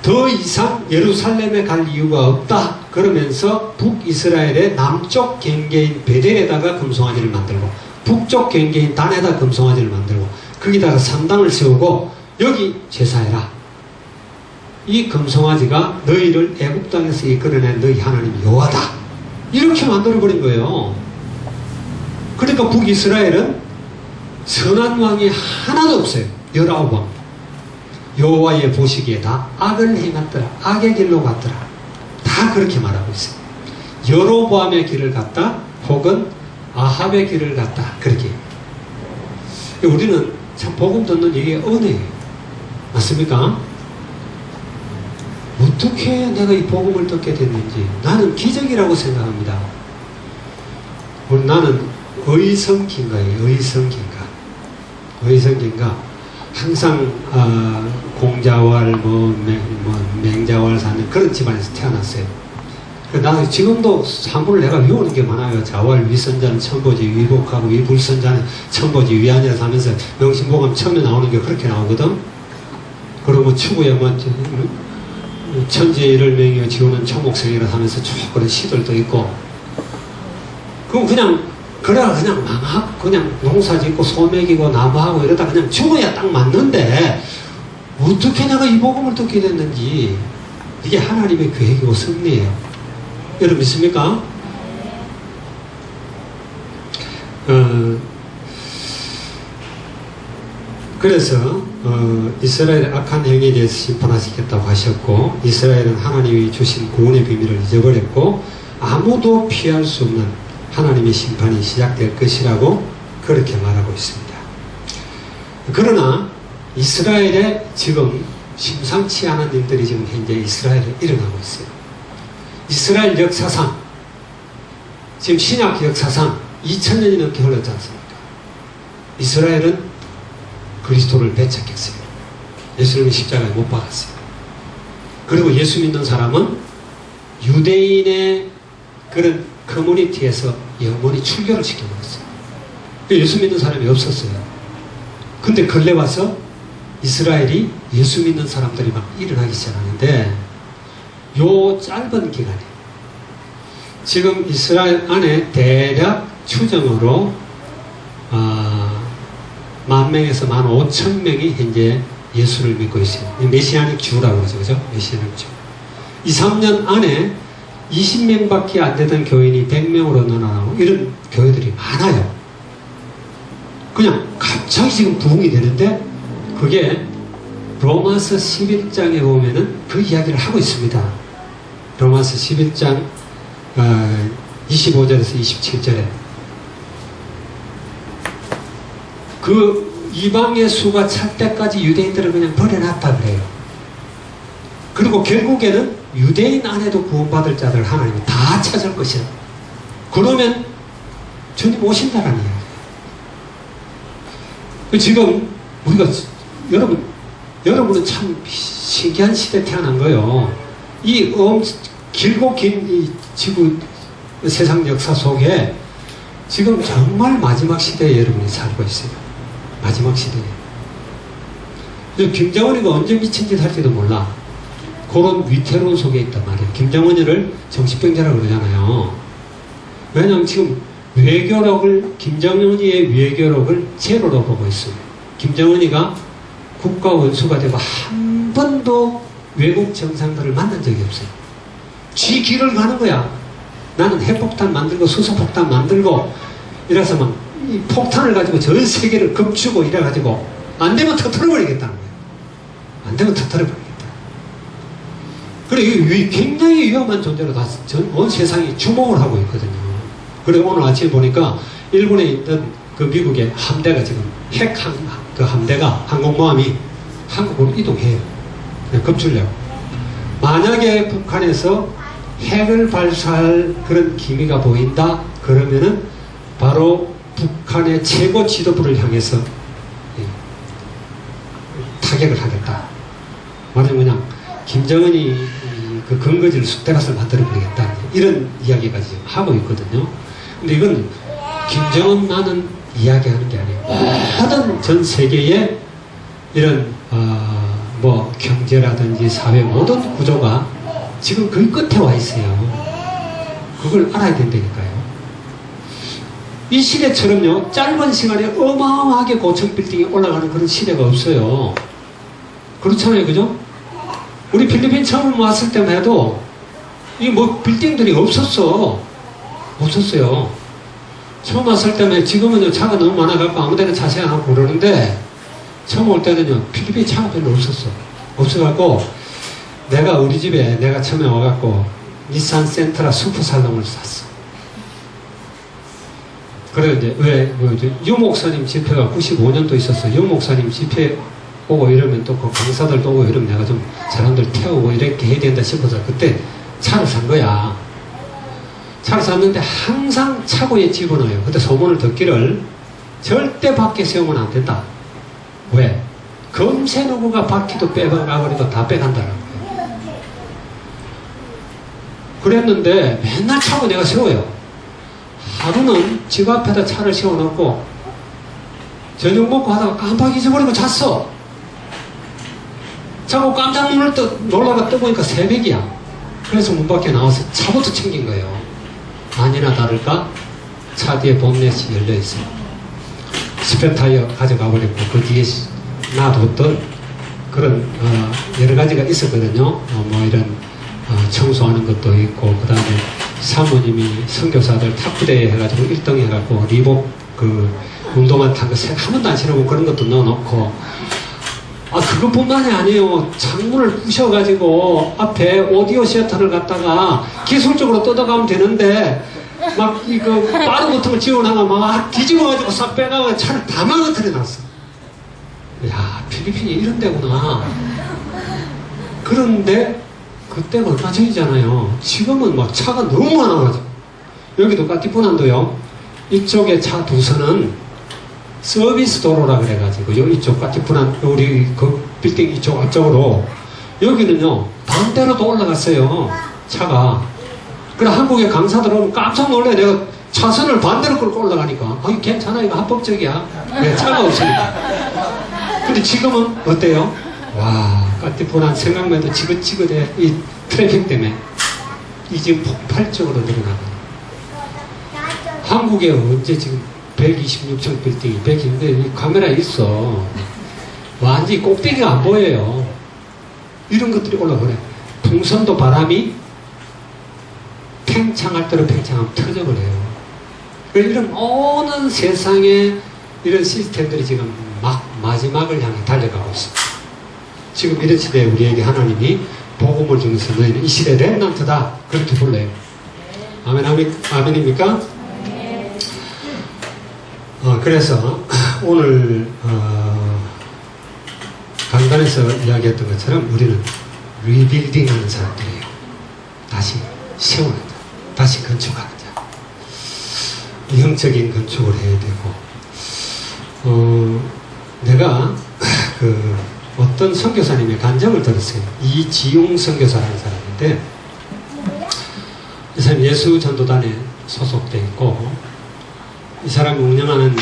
[SPEAKER 1] 더 이상 예루살렘에 갈 이유가 없다. 그러면서 북이스라엘의 남쪽 경계인 베델에다가 금송아지를 만들고, 북쪽 경계인 단에다 금송아지를 만들고, 거기다가 산당을 세우고 여기 제사해라. 이 금송아지가 너희를 애굽 땅에서 이끌어낸 너희 하나님 여호와다. 이렇게 만들어버린 거예요. 그러니까 북이스라엘은 선한 왕이 하나도 없어요. 19왕. 여호와의 보시기에 다 악을 행했더라. 악의 길로 갔더라. 다 그렇게 말하고 있어요. 여로보암의 길을 갔다, 혹은 아합의 길을 갔다. 그렇게. 우리는 참 복음 듣는 이게 은혜예요. 맞습니까? 어떻게 내가 이 복음을 듣게 됐는지 나는 기적이라고 생각합니다. 나는 의성기인가예요. 의성기인가. 항상 공자왈 맹자왈 사는 그런 집안에서 태어났어요. 나는 지금도 산문을 내가 외우는 게 많아요. 자왈 위선자는 천보지 위복하고 위불선자는 천보지 위안이라서 하면서 명심보감 처음에 나오는 게 그렇게 나오거든. 그리고 추구에 천지를 명이어 지우는 초목생이라 하면서 쭉 그런 시들도 있고. 그럼 그냥 그래야 그냥 망하고 그냥 농사 짓고 소 먹이고 나무하고 이러다 그냥 죽어야 딱 맞는데 어떻게 내가 이 복음을 듣게 됐는지 이게 하나님의 계획이고 섭리예요. 여러분 믿습니까? 그래서 이스라엘의 악한 행위에 대해서 심판하시겠다고 하셨고, 이스라엘은 하나님이 주신 구원의 비밀을 잊어버렸고 아무도 피할 수 없는 하나님의 심판이 시작될 것이라고 그렇게 말하고 있습니다. 그러나 이스라엘에 지금 심상치 않은 일들이 지금 현재 이스라엘에 일어나고 있어요. 이스라엘 역사상, 지금 신약 역사상 2000년이 넘게 흘렀지 않습니까? 이스라엘은 그리스도를 배척했어요. 예수님이 십자가에 못 박았어요. 그리고 예수 믿는 사람은 유대인의 그런 커뮤니티에서 영원히 출교를 시켜버렸어요. 예수 믿는 사람이 없었어요. 근데 근래 와서 이스라엘이 예수 믿는 사람들이 막 일어나기 시작하는데, 요 짧은 기간에 지금 이스라엘 안에 대략 추정으로 10,000명에서 15,000명이 현재 예수를 믿고 있어요. 메시아닉 주라고 그러죠. 그죠? 메시아닉 주. 2, 3년 안에 20명밖에 안 되던 교인이 100명으로 늘어나고 이런 교회들이 많아요. 그냥 갑자기 지금 부흥이 되는데, 그게 로마서 11장에 보면은 그 이야기를 하고 있습니다. 로마서 11장 25절에서 27절에 그 이방의 수가 찰 때까지 유대인들을 그냥 버려놨다 그래요. 그리고 결국에는 유대인 안에도 구원받을 자들 하나님이 다 찾을 것이라. 그러면 주님 오신다라는 이야기예요. 지금 우리가 여러분은 참 신기한 시대에 태어난 거예요. 이 길고 긴 이 지구 세상 역사 속에 지금 정말 마지막 시대에 여러분이 살고 있어요. 마지막 시대에. 김정은이가 언제 미친 짓 할지도 몰라. 그런 위태로운 속에 있단 말이에요. 김정은이를 정신병자라고 그러잖아요. 왜냐하면 지금 김정은이의 외교력을 제로로 보고 있어요. 김정은이가 국가 원수가 되고 한 번도 외국 정상들을 만난 적이 없어요. 지 길을 가는 거야. 나는 핵폭탄 만들고 수소폭탄 만들고 이래서 막 이 폭탄을 가지고 전 세계를 겁주고 이래가지고 안 되면 터뜨려버리겠다는 거예요. 안 되면 터뜨려버리겠다. 그래, 이게 굉장히 위험한 존재로 다 온 세상이 주목을 하고 있거든요. 그래, 오늘 아침에 보니까 일본에 있던 그 미국의 함대가 지금 그 함대가 항공모함이 한국으로 이동해요. 겁주려고. 만약에 북한에서 핵을 발사할 그런 기미가 보인다 그러면은 바로 북한의 최고 지도부를 향해서 타격을 하겠다. 말하자면 그냥 김정은이 그 근거지를 쑥대밭을 만들어버리겠다. 이런 이야기까지 지금 하고 있거든요. 근데 이건 김정은만은 이야기하는 게 아니에요. 모든 전 세계의 이런 뭐 경제라든지 사회 모든 구조가 지금 그 끝에 와 있어요. 그걸 알아야 된다니까요. 이 시대처럼요, 짧은 시간에 어마어마하게 고층 빌딩이 올라가는 그런 시대가 없어요. 그렇잖아요, 그죠? 우리 필리핀 처음 왔을 때만 해도 이 뭐 빌딩들이 없었어요. 처음 왔을 때만, 지금은 차가 너무 많아갖고 아무데나 자세히 안 하고 그러는데, 처음 올 때는요, 필리핀 차가 별로 없어갖고, 우리 집에 내가 처음에 와갖고, 닛산 센트라 슈퍼살롱을 샀어. 그래, 이제, 유 목사님 집회가 95년도 있었어. 유 목사님 집회 오고 이러면 또 그 강사들도 오고 이러면 내가 좀 사람들 태우고 이렇게 해야 된다 싶어서 그때 차를 산 거야. 차를 샀는데 항상 차고에 집어넣어요. 그때 소문을 듣기를 절대 밖에 세우면 안 된다. 왜? 금세 누구가 바퀴도 빼가고 그래도 다 빼간다는 거예요. 그랬는데 맨날 차고 내가 세워요. 하루는 집 앞에다 차를 세워놓고 저녁 먹고 하다가 깜빡 잊어버리고 잤어. 자고 깜짝 놀라가 떠보니까 새벽이야. 그래서 문 밖에 나와서 차부터 챙긴 거예요. 아니나 다를까 차 뒤에 본넷이 열려있어요. 스페타이어 가져가 버렸고 그 뒤에 놔뒀던 그런 여러 가지가 있었거든요. 뭐 이런 청소하는 것도 있고 그 다음에 사모님이 선교사들 탁구대회 해가지고 1등 해갖고 리복 그 운동화 탄 거 한 번도 안 신어보고 그런 것도 넣어놓고 그것뿐만이 아니에요. 창문을 부셔가지고 앞에 오디오 시어터를 갖다가 기술적으로 뜯어가면 되는데 막 이거 바로 같은 거 지워나가 막 뒤집어가지고 싹 빼가고 차를 다 망가뜨려 놨어. 야, 필리핀이 이런 데구나. 그런데 그때가 얼마 전이잖아요. 지금은 막 차가 너무 많아가지고 여기도 까티푸난도요. 이쪽에 차 두 선은 서비스 도로라 그래가지고 이쪽 까티푸난 우리 그 빌딩 이쪽 앞쪽으로 여기는요 반대로도 올라갔어요. 차가. 그래 한국에 강사들 오면 깜짝 놀래. 내가 차선을 반대로 끌고 올라가니까 괜찮아 이거 합법적이야. 네, 차가 없으니까. 근데 지금은 어때요? 와, 까티푸난 생각만 해도 지긋지긋해. 이 트래픽 때문에 이 지금 폭발적으로 늘어나고. 한국에 언제 지금 126층 빌딩이 100인데 이 카메라에 있어. 완전히 꼭대기가 안 보여요. 이런 것들이 올라오네. 풍선도 바람이 팽창할 대로 팽창하면 터져버려요. 이런 오는 세상에 이런 시스템들이 지금 막 마지막을 향해 달려가고 있습니다. 지금 이런 시대에 우리에게 하나님이 복음을 주면서 너희는 이 시대 렘넌트다 그렇게 불러요. 아멘입니까? 그래서 오늘 강단에서 이야기했던 것처럼 우리는 리빌딩 하는 사람들이에요. 다시 세우는 자, 다시 건축하는 자. 영적인 건축을 해야 되고 내가 어떤 선교사님의 간증을 들었어요. 이지용 선교사라는 사람인데 이 사람 예수전도단에 소속돼 있고 이 사람이 운영하는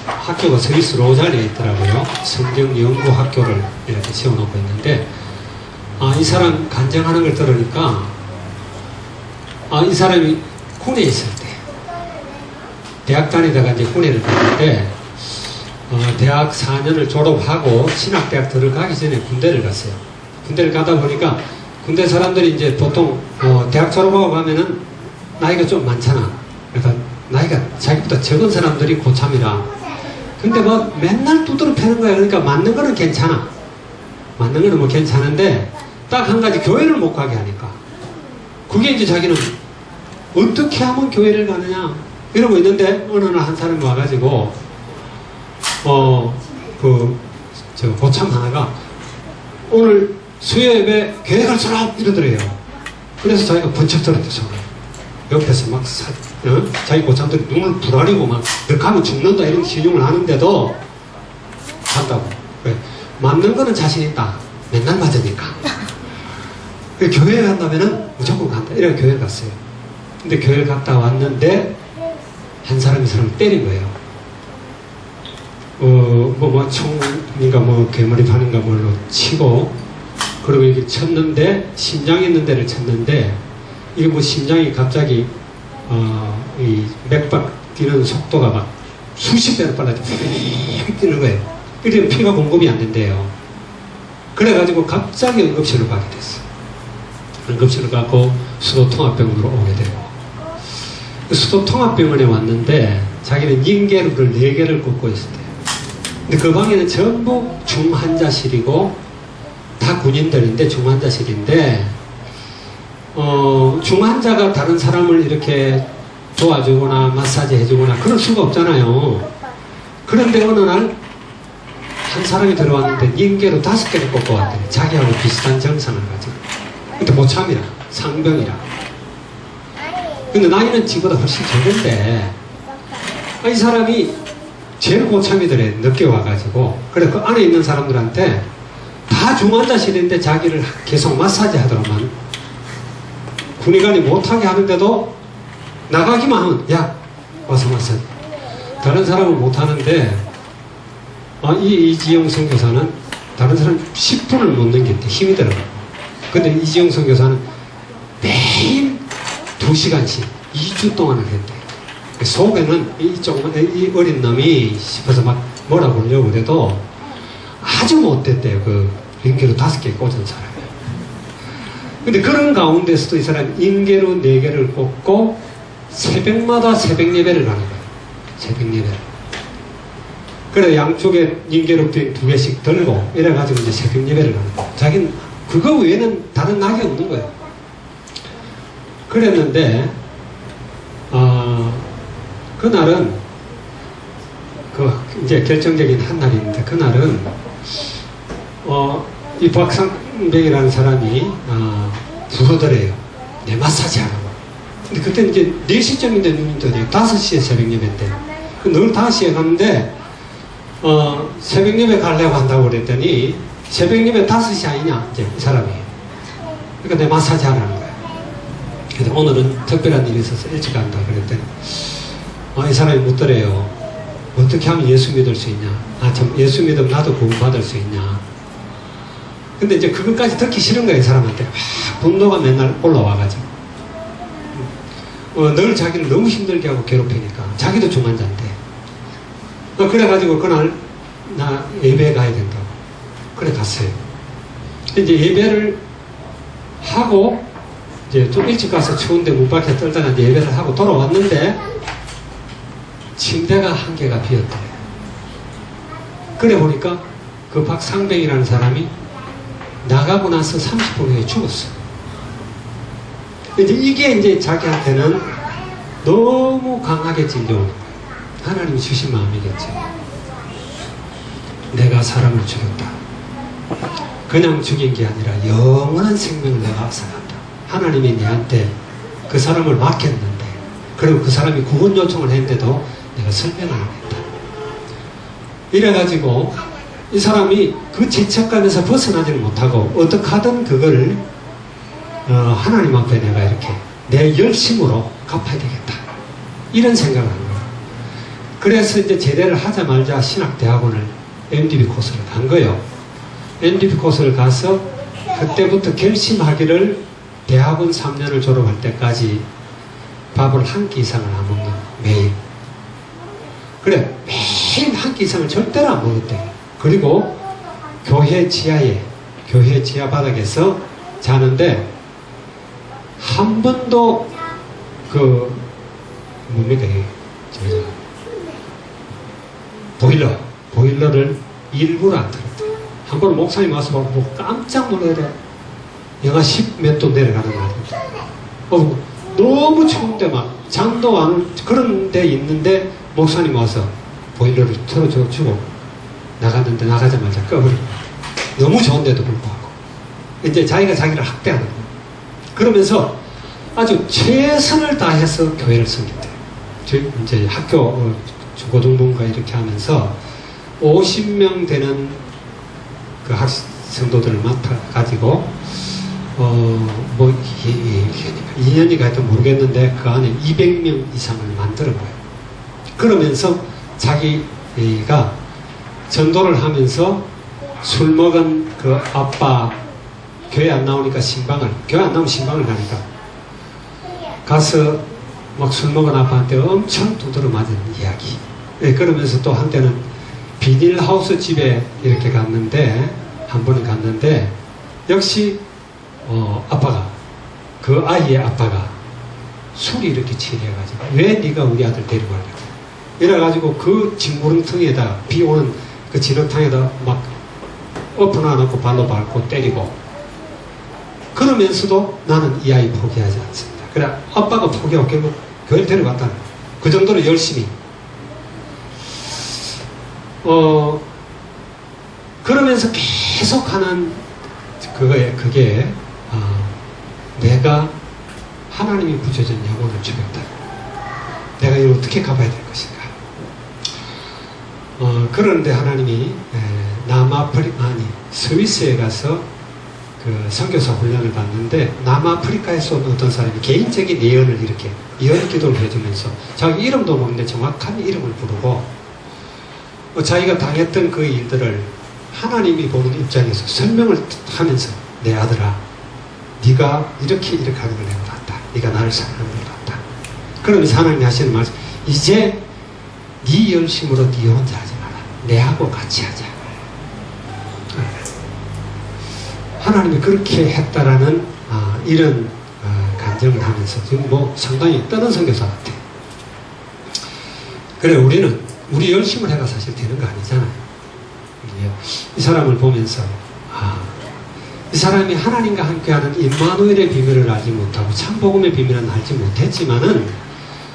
[SPEAKER 1] 학교가 스위스 로잘리에 있더라고요. 성경 연구 학교를 이렇게 세워놓고 있는데 이 사람 간증하는 걸 들으니까 이 사람이 군에 있을 때 대학 다니다가 이제 군에를 갔는데 대학 4년을 졸업하고 신학대학 들어가기 전에 군대를 갔어요. 군대를 가다 보니까 군대 사람들이 이제 보통 대학 졸업하고 가면은 나이가 좀 많잖아. 그러니까 나이가 자기보다 적은 사람들이 고참이라. 근데 뭐 맨날 두드러 패는 거야. 그러니까 맞는 거는 괜찮아. 맞는 거는 뭐 괜찮은데 딱 한 가지 교회를 못 가게 하니까 그게 이제 자기는 어떻게 하면 교회를 가느냐 이러고 있는데 어느 날 한 사람이 와가지고 고참 하나가 오늘 수요예배 계획을 써라 이러더래요. 그래서 자기가 번쩍 들었대서 옆에서 막 자기 고참들이 눈을 부라리고 막 너 가면 죽는다 이런 신용을 하는데도 간다고. 왜? 맞는 거는 자신 있다. 맨날 맞으니까. 교회에 간다면은 무조건 간다. 이래서 교회에 갔어요. 근데 교회를 갔다 왔는데 한 사람이 사람을 때린 거예요. 총인가 괴물이 파는가 뭘로 치고 그리고 이렇게 쳤는데 심장 있는 데를 쳤는데 이게 심장이 갑자기 이 맥박 뛰는 속도가 막 수십 배로 빨라져 휙 뛰는 거예요. 이러면 피가 공급이 안 된대요. 그래가지고 갑자기 응급실로 가게 됐어. 응급실로 가고 수도통합병원으로 오게 되고 수도통합병원에 왔는데 자기는 인계루를 4개를 꽂고 있었대요. 근데 그 방에는 전부 중환자실이고 다 군인들인데 중환자실인데 중환자가 다른 사람을 이렇게 도와주거나 마사지 해주거나 그럴 수가 없잖아요. 그런데 어느 날 한 사람이 들어왔는데 인계로 5개를 꽂고 왔더니 자기하고 비슷한 정상을 가지고. 근데 모참이라, 상병이라. 근데 나이는 지보다 훨씬 적은데, 이 사람이 제일 고참이더래, 늦게 와가지고. 그래, 그 안에 있는 사람들한테 다 중환자실인데 자기를 계속 마사지 하더라만. 군의관이 못하게 하는데도 나가기만 하면, 야, 와서 마사지. 다른 사람은 못하는데, 이지영 선교사는 다른 사람 10분을 못 넘겼대. 힘이 들어가고. 근데 이지영 선교사는 매일 2시간씩 2주 동안을 했대. 속에는 이 어린 놈이 싶어서 막 뭐라 그러려고 그래도 아주 못됐대요. 그 인계로 5개 꽂은 사람이. 근데 그런 가운데서도 이 사람이 인계로 4개를 꽂고 새벽마다 새벽 예배를 하는 거예요. 새벽 예배를. 그래 양쪽에 인계로 2개씩 들고 이래가지고 이제 새벽 예배를 하는 거예요. 자기는 그거 외에는 다른 낙이 없는 거예요. 그랬는데 그날은 이제 결정적인 한 날인데 그날은 이 박상백이라는 사람이 부르더래요. 내 마사지 하라고. 근데 그때 이제 4시쯤인데 눈이 떠요. 5시에 새벽 예배인데 늘 5시에 갔는데 새벽 예배 가려고 한다고 그랬더니 새벽 예배 5시 아니냐 이제 이 사람이. 그러니까 내 마사지 하라는 거야. 근데 오늘은 특별한 일이 있어서 일찍 간다 그랬더니 이 사람이 묻더래요. 어떻게 하면 예수 믿을 수 있냐? 참 예수 믿으면 나도 구원받을 수 있냐? 근데 이제 그것까지 듣기 싫은 거예요, 이 사람한테. 분노가 맨날 올라와가지고. 늘 자기를 너무 힘들게 하고 괴롭히니까. 자기도 중환자인데. 그래가지고 그날 나 예배 가야 된다고. 그래 갔어요. 이제 예배를 하고 이제 좀 일찍 가서 추운데 문 밖에 떨다가 이제 예배를 하고 돌아왔는데 침대가 1개가 비었더래요. 그래 보니까 그 박상병이라는 사람이 나가고 나서 30분 후에 죽었어. 이게 이제 자기한테는 너무 강하게 찔려오는 거예요. 하나님이 주신 마음이겠지. 내가 사람을 죽였다. 그냥 죽인 게 아니라 영원한 생명을 내가 앗아간다. 하나님이 내한테 그 사람을 맡겼는데, 그리고 그 사람이 구원 요청을 했는데도 내가 설명을 안 했다. 이래가지고 이 사람이 그 죄책감에서 벗어나지를 못하고 어떻게 하든 그걸 하나님 앞에 내가 이렇게 내 열심으로 갚아야 되겠다. 이런 생각을 한 거예요. 그래서 이제 제대를 하자마자 신학대학원을 MDB 코스를 간 거예요. MDB 코스를 가서 그때부터 결심하기를 대학원 3년을 졸업할 때까지 밥을 1끼 이상을 안 먹는 매일. 그래 매일 1끼 이상을 절대로 안 먹었대. 그리고 교회 지하 바닥에서 자는데 한 번도 뭡니까 보일러를 일부러 안 틀었대. 한 번 목사님 와서 보고 깜짝 놀라래. 영하 10 몇 도 내려가는 거 같은데. 너무 추운데 막 장도 안 올 그런 데 있는데 목사님 와서 보일러를 틀어주고 나갔는데 나가자마자 꺼버리고. 너무 좋은데도 불구하고 이제 자기가 자기를 학대하는 거예요. 그러면서 아주 최선을 다해서 교회를 섬겼대요. 이제 학교 중고등부인가 이렇게 하면서 50명 되는 그 학생도들을 맡아가지고 2년이 가도 모르겠는데 그 안에 200명 이상을 만드는 거예요. 그러면서 자기가 전도를 하면서 술 먹은 그 아빠 교회 안 나오니까 교회 안 나오면 신방을 가니까 가서 막 술 먹은 아빠한테 엄청 두드러 맞은 이야기. 네, 그러면서 또 한때는 비닐하우스 집에 이렇게 갔는데 한 번은 갔는데 역시 아빠가 그 아이의 아빠가 술이 이렇게 취해가지고 왜 네가 우리 아들 데리고 가려고 이래가지고 그 진무릉텅에다 비 오는 그 진흙탕에다 막 엎어놔놓고 발로 밟고 때리고 그러면서도 나는 이 아이 포기하지 않습니다. 그래 아빠가 포기하고 결국 교회를 데려갔다는 거예요. 그 정도로 열심히 그러면서 계속하는 그게 내가 하나님이 부여준 영혼을 주겠다. 내가 이걸 어떻게 가봐야 될 것인가. 그런데 하나님이 스위스에 가서 그 선교사 훈련을 받는데 남아프리카에서 온 어떤 사람이 개인적인 예언을 이렇게 예언 기도를 해주면서 자기 이름도 모르는데 정확한 이름을 부르고 자기가 당했던 그 일들을 하나님이 보는 입장에서 설명을 하면서 내 아들아 네가 이렇게 하는 걸 내가 봤다. 네가 나를 사랑하는 걸 봤다. 그러면서 하나님이 하시는 말씀 이제 네 열심으로 네 혼자 하지 마라. 내하고 같이 하자. 하나님이 그렇게 했다라는 이런 간증을 하면서 지금 뭐 상당히 떠는 선교사 같아. 그래 우리 열심을 해가 사실 되는 거 아니잖아요. 이 사람을 보면서 이 사람이 하나님과 함께하는 임마누엘의 비밀을 알지 못하고 참복음의 비밀은 알지 못했지만은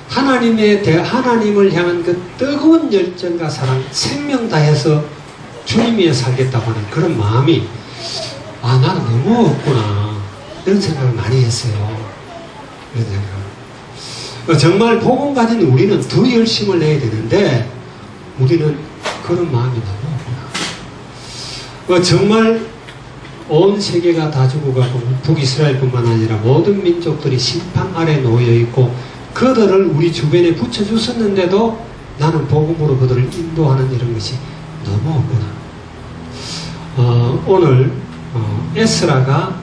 [SPEAKER 1] 하나님을 향한 그 뜨거운 열정과 사랑, 생명 다해서 주님 위해 살겠다고 하는 그런 마음이 나는 너무 없구나 이런 생각을 많이 했어요. 이런 생각. 정말 복음 가진 우리는 더 열심을 내야 되는데 우리는 그런 마음이 너무 없구나. 정말 온 세계가 다 죽어가고 북이스라엘뿐만 아니라 모든 민족들이 심판 아래 놓여 있고 그들을 우리 주변에 붙여주셨는데도 나는 복음으로 그들을 인도하는 이런 것이 너무 없구나. 오늘 에스라가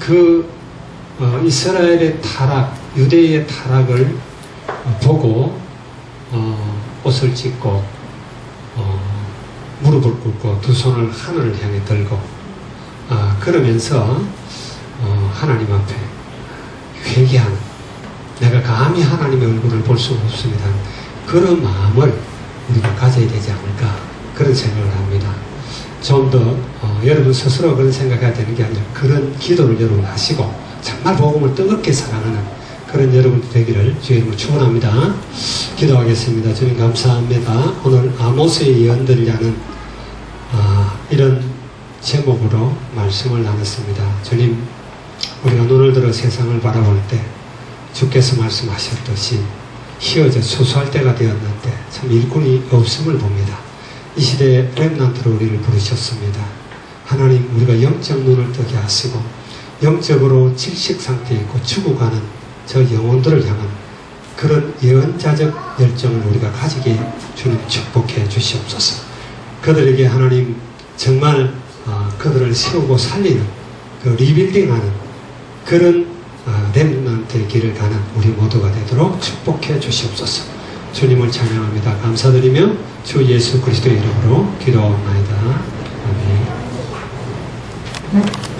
[SPEAKER 1] 그 이스라엘의 타락, 유대의 타락을 보고 옷을 찢고 무릎을 꿇고 두 손을 하늘을 향해 들고 그러면서 하나님 앞에 회개하는 내가 감히 하나님의 얼굴을 볼 수 없습니다. 그런 마음을 우리가 가져야 되지 않을까 그런 생각을 합니다. 좀 더 여러분 스스로 그런 생각해야 되는 게 아니라 그런 기도를 여러분 하시고 정말 복음을 뜨겁게 사랑하는 그런 여러분 되기를 주의 이름으로 축원합니다. 기도하겠습니다. 주님 감사합니다. 오늘 아모스의 예언들이라는 이런 제목으로 말씀을 나눴습니다. 주님 우리가 눈을 들어 세상을 바라볼 때 주께서 말씀하셨듯이 희어져 수수할 때가 되었는데 참 일꾼이 없음을 봅니다. 이 시대에 렘넌트로 우리를 부르셨습니다. 하나님 우리가 영적 눈을 뜨게 하시고 영적으로 질식 상태에 있고 죽어가는 저 영혼들을 향한 그런 예언자적 열정을 우리가 가지게 주님 축복해 주시옵소서. 그들에게 하나님 정말 그들을 세우고 살리는 그 리빌딩하는 그런 렘넌트의 길을 가는 우리 모두가 되도록 축복해 주시옵소서. 주님을 찬양합니다. 감사드리며 주 예수 그리스도의 이름으로 기도하옵나이다. 아멘.